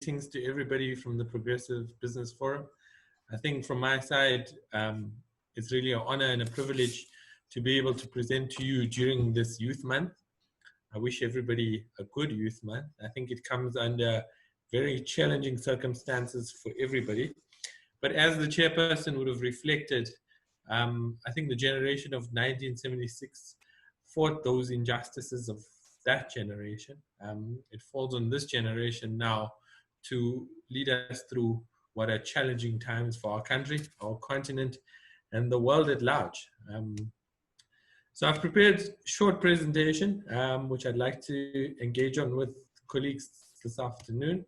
Greetings to everybody from the Progressive Business Forum. I think from my side, it's really an honor and a privilege to be able to present to you during this Youth Month. I wish everybody a good Youth Month. I think it comes under very challenging circumstances for everybody. But as the chairperson would have reflected, I think the generation of 1976 fought those injustices of that generation. It falls on this generation now to lead us through what are challenging times for our country, our continent, and the world at large. So I've prepared a short presentation, which I'd like to engage on with colleagues this afternoon.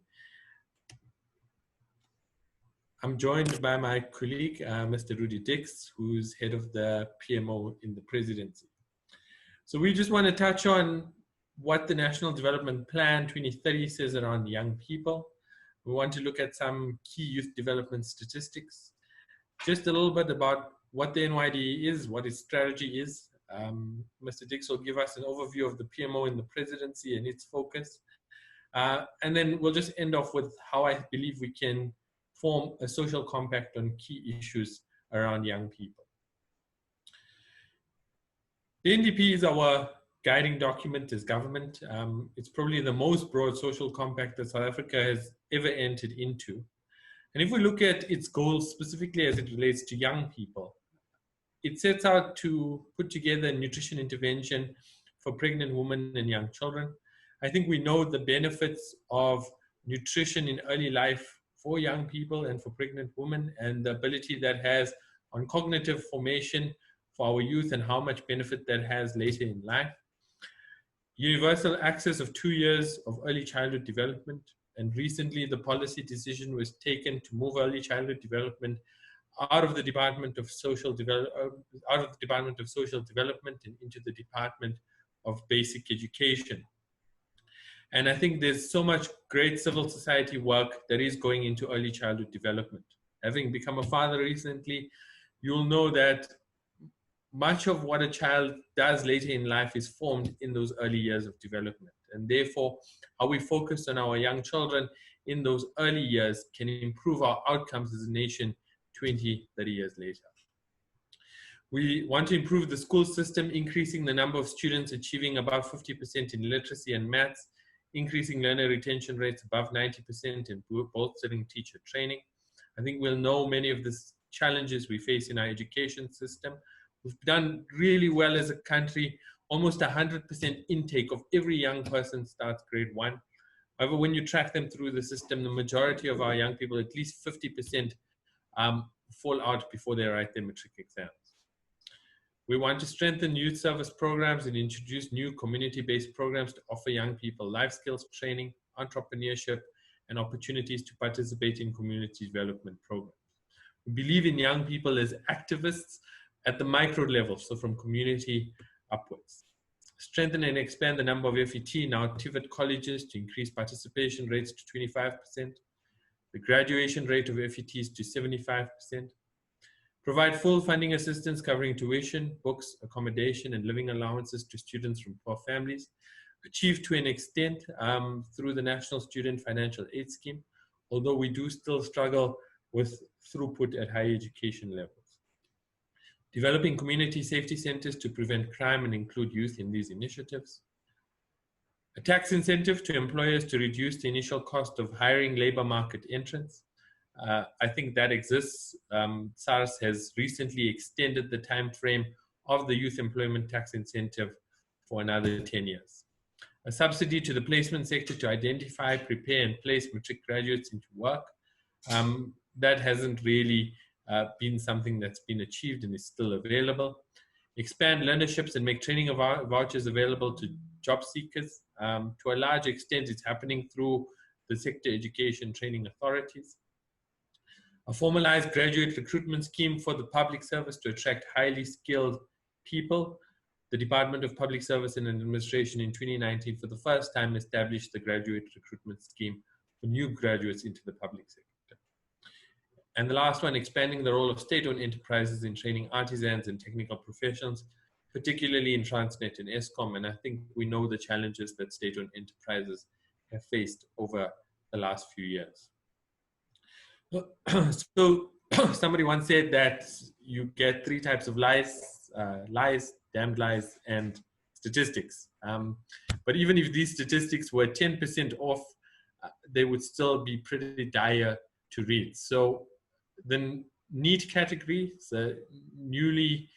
I'm joined by my colleague, Mr. Rudy Dix, who's head of the PMO in the presidency. So we just want to touch on what the National Development Plan 2030 says around young people. We want to look at some key youth development statistics, just a little bit about what the NYDA is, what its strategy is. Mr. Dix will give us an overview of the PMO in the presidency and its focus. And then we'll just end off with how I believe we can form a social compact on key issues around young people. The NDP is our guiding document as government. It's probably the most broad social compact that South Africa has ever entered into. And if we look at its goals specifically as it relates to young people, it sets out to put together nutrition intervention for pregnant women and young children. I think we know the benefits of nutrition in early life for young people and for pregnant women, and the ability that has on cognitive formation for our youth and how much benefit that has later in life. Universal access of 2 years of early childhood development, and recently the policy decision was taken to move early childhood development out of the Department of Social Development and into the Department of Basic Education. And I think there's so much great civil society work that is going into early childhood development. Having become a father recently, you'll know that much of what a child does later in life is formed in those early years of development. And therefore, how we focus on our young children in those early years can improve our outcomes as a nation 20, 30 years later. We want to improve the school system, increasing the number of students achieving above 50% in literacy and maths, increasing learner retention rates above 90%, and bolstering teacher training. I think we'll know many of the challenges we face in our education system. We've done really well as a country. Almost 100% intake of every young person starts grade 1. However, when you track them through the system, the majority of our young people, at least 50%, fall out before they write their matric exams. We want to strengthen youth service programs and introduce new community-based programs to offer young people life skills training, entrepreneurship, and opportunities to participate in community development programs. We believe in young people as activists at the micro level, so from community upwards. Strengthen and expand the number of FET in our TVET colleges to increase participation rates to 25%, the graduation rate of FETs to 75%, provide full funding assistance covering tuition, books, accommodation, and living allowances to students from poor families, achieve to an extent through the National Student Financial Aid Scheme, although we do still struggle with throughput at higher education levels. Developing community safety centers to prevent crime and include youth in these initiatives. A tax incentive to employers to reduce the initial cost of hiring labor market entrants. I think that exists. SARS has recently extended the time frame of the youth employment tax incentive for another 10 years. A subsidy to the placement sector to identify, prepare, and place matric graduates into work. That hasn't really been something that's been achieved and is still available. Expand learnerships and make training of vouchers available to job seekers. To a large extent, it's happening through the sector education training authorities. A formalized graduate recruitment scheme for the public service to attract highly skilled people. The Department of Public Service and Administration in 2019 for the first time established the graduate recruitment scheme for new graduates into the public sector. And the last one, expanding the role of state-owned enterprises in training artisans and technical professions, particularly in Transnet and Eskom. And I think we know the challenges that state-owned enterprises have faced over the last few years. So somebody once said that you get three types of lies: lies, damned lies, and statistics. But even if these statistics were 10% off, they would still be pretty dire to read. So the NEET category, the newly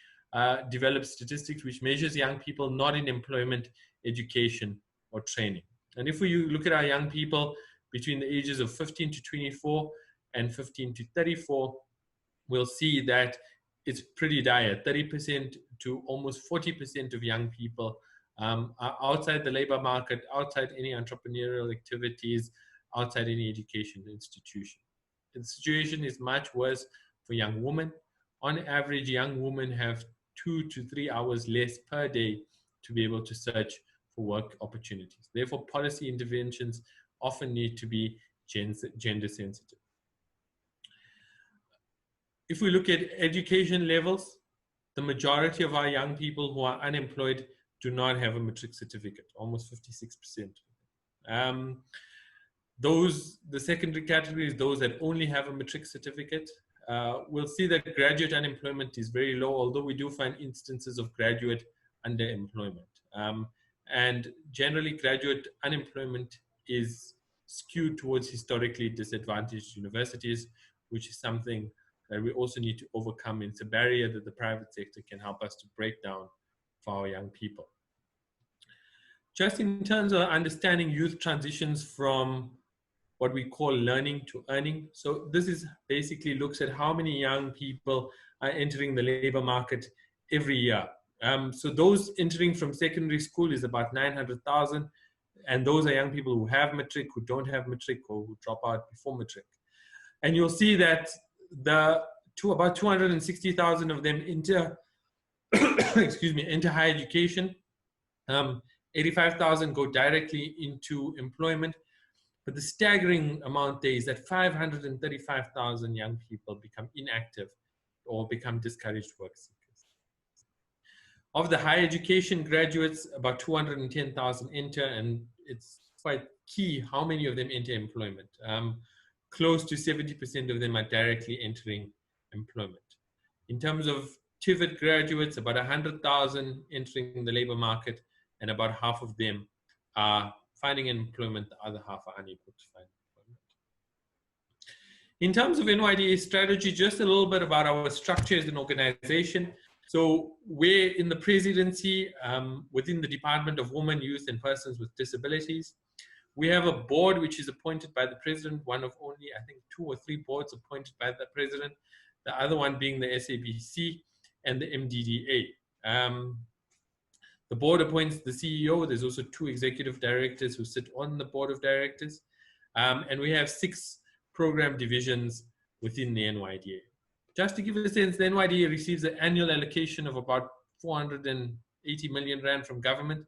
developed statistics, which measures young people not in employment, education, or training. And if we look at our young people between the ages of 15 to 24 and 15 to 34, we'll see that it's pretty dire. 30% to almost 40% of young people are outside the labor market, outside any entrepreneurial activities, outside any education institution. The situation is much worse for young women. On average, young women have 2 to 3 hours less per day to be able to search for work opportunities. Therefore, policy interventions often need to be gender sensitive. If we look at education levels, the majority of our young people who are unemployed do not have a matric certificate, almost 56%. The secondary category is those that only have a matric certificate. We'll see that graduate unemployment is very low, although we do find instances of graduate underemployment. And generally, graduate unemployment is skewed towards historically disadvantaged universities, which is something that we also need to overcome. It's a barrier that the private sector can help us to break down for our young people. Just in terms of understanding youth transitions from what we call learning to earning. So this is basically looks at how many young people are entering the labor market every year. So those entering from secondary school is about 900,000. And those are young people who have matric, who don't have matric, or who drop out before matric. And you'll see that about 260,000 of them enter, enter higher education. 85,000 go directly into employment. But the staggering amount there is that 535,000 young people become inactive or become discouraged work seekers. Of the higher education graduates, about 210,000 enter, and it's quite key how many of them enter employment. Close to 70% of them are directly entering employment. In terms of TVET graduates, about 100,000 entering the labor market, and about half of them are finding employment, the other half are unable to find employment. In terms of NYDA strategy, just a little bit about our structure as an organization. So we're in the presidency within the Department of Women, Youth and Persons with Disabilities. We have a board which is appointed by the president, one of only, I think, 2 or 3 boards appointed by the president, the other one being the SABC and the MDDA. The board appoints the CEO. There's also 2 executive directors who sit on the board of directors. And we have 6 program divisions within the NYDA. Just to give a sense, the NYDA receives an annual allocation of about 480 million Rand from government.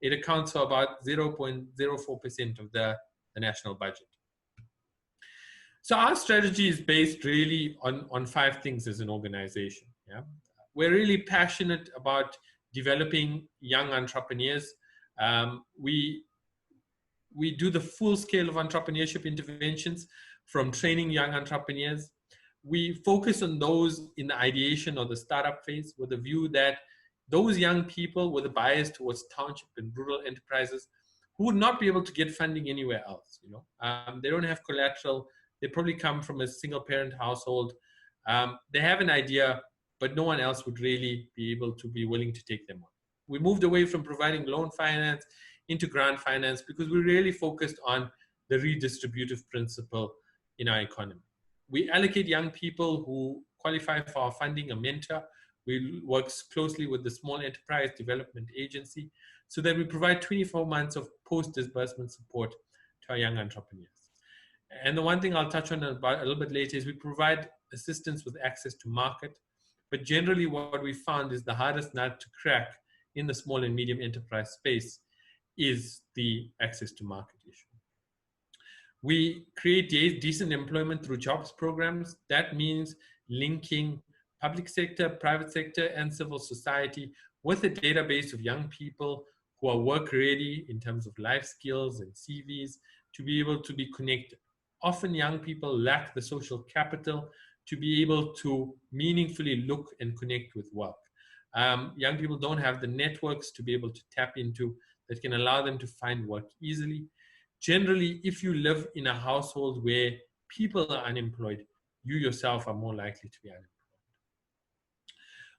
It accounts for about 0.04% of the national budget. So our strategy is based really on 5 things as an organization. Yeah? We're really passionate about developing young entrepreneurs. We do the full scale of entrepreneurship interventions, from training young entrepreneurs. We focus on those in the ideation or the startup phase, with the view that those young people with a bias towards township and rural enterprises who would not be able to get funding anywhere else. They don't have collateral. They probably come from a single parent household. They have an idea, but no one else would really be able to be willing to take them on. We moved away from providing loan finance into grant finance because we really focused on the redistributive principle in our economy. We allocate young people who qualify for our funding a mentor. We work closely with the Small Enterprise Development Agency so that we provide 24 months of post-disbursement support to our young entrepreneurs. And the one thing I'll touch on about a little bit later is we provide assistance with access to market. But generally what we found is the hardest nut to crack in the small and medium enterprise space is the access to market issue. We create decent employment through jobs programs. That means linking public sector, private sector, and civil society with a database of young people who are work ready in terms of life skills and CVs to be able to be connected. Often young people lack the social capital to be able to meaningfully look and connect with work. Young people don't have the networks to be able to tap into that can allow them to find work easily. Generally, if you live in a household where people are unemployed, you yourself are more likely to be unemployed.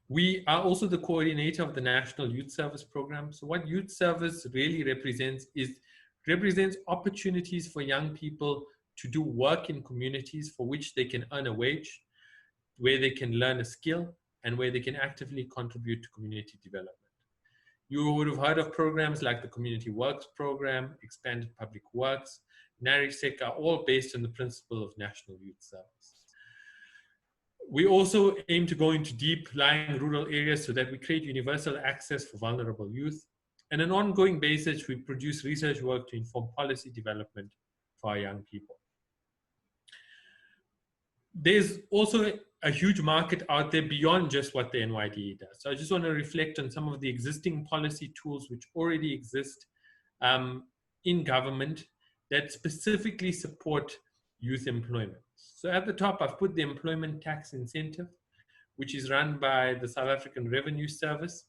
We are also the coordinator of the National Youth Service Program. So what youth service really represents opportunities for young people to do work in communities for which they can earn a wage, where they can learn a skill, and where they can actively contribute to community development. You would have heard of programs like the Community Works Program, Expanded Public Works, NARISEC are all based on the principle of National Youth Service. We also aim to go into deep-lying rural areas so that we create universal access for vulnerable youth. And on an ongoing basis, we produce research work to inform policy development for our young people. There's also a huge market out there beyond just what the NYDA does. So I just want to reflect on some of the existing policy tools which already exist in government that specifically support youth employment. So at the top, I've put the employment tax incentive, which is run by the South African Revenue Service.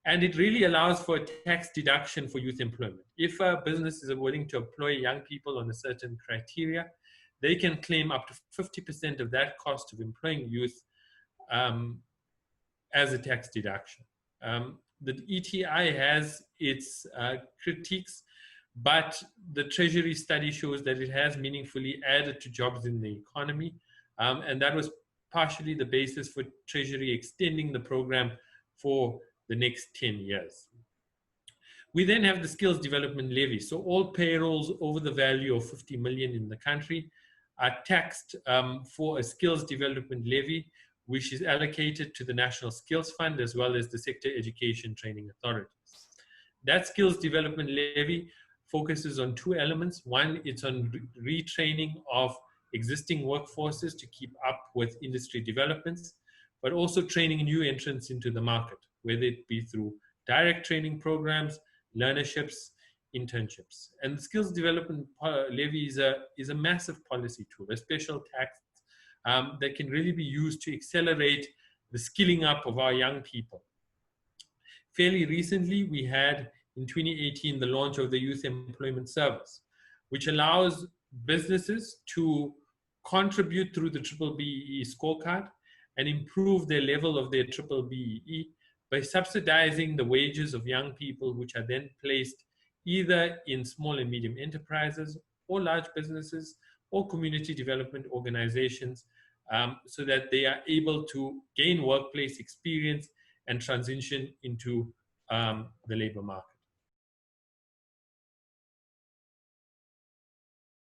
And it really allows for a tax deduction for youth employment. If a business is willing to employ young people on a certain criteria, they can claim up to 50% of that cost of employing youth as a tax deduction. The ETI has its critiques, but the Treasury study shows that it has meaningfully added to jobs in the economy. And that was partially the basis for Treasury extending the program for the next 10 years. We then have the skills development levy. So all payrolls over the value of 50 million in the country are taxed for a skills development levy, which is allocated to the National Skills Fund as well as the Sector Education Training Authorities. That skills development levy focuses on two elements. One, it's on retraining of existing workforces to keep up with industry developments, but also training new entrants into the market, whether it be through direct training programs, learnerships, internships. And the skills development levy is a massive policy tool, a special tax that can really be used to accelerate the skilling up of our young people. Fairly recently, we had in 2018 the launch of the Youth Employment Service, which allows businesses to contribute through the BBBEE scorecard and improve their level of their BBBEE by subsidizing the wages of young people, which are then placed either in small and medium enterprises or large businesses or community development organizations, so that they are able to gain workplace experience and transition into the labor market.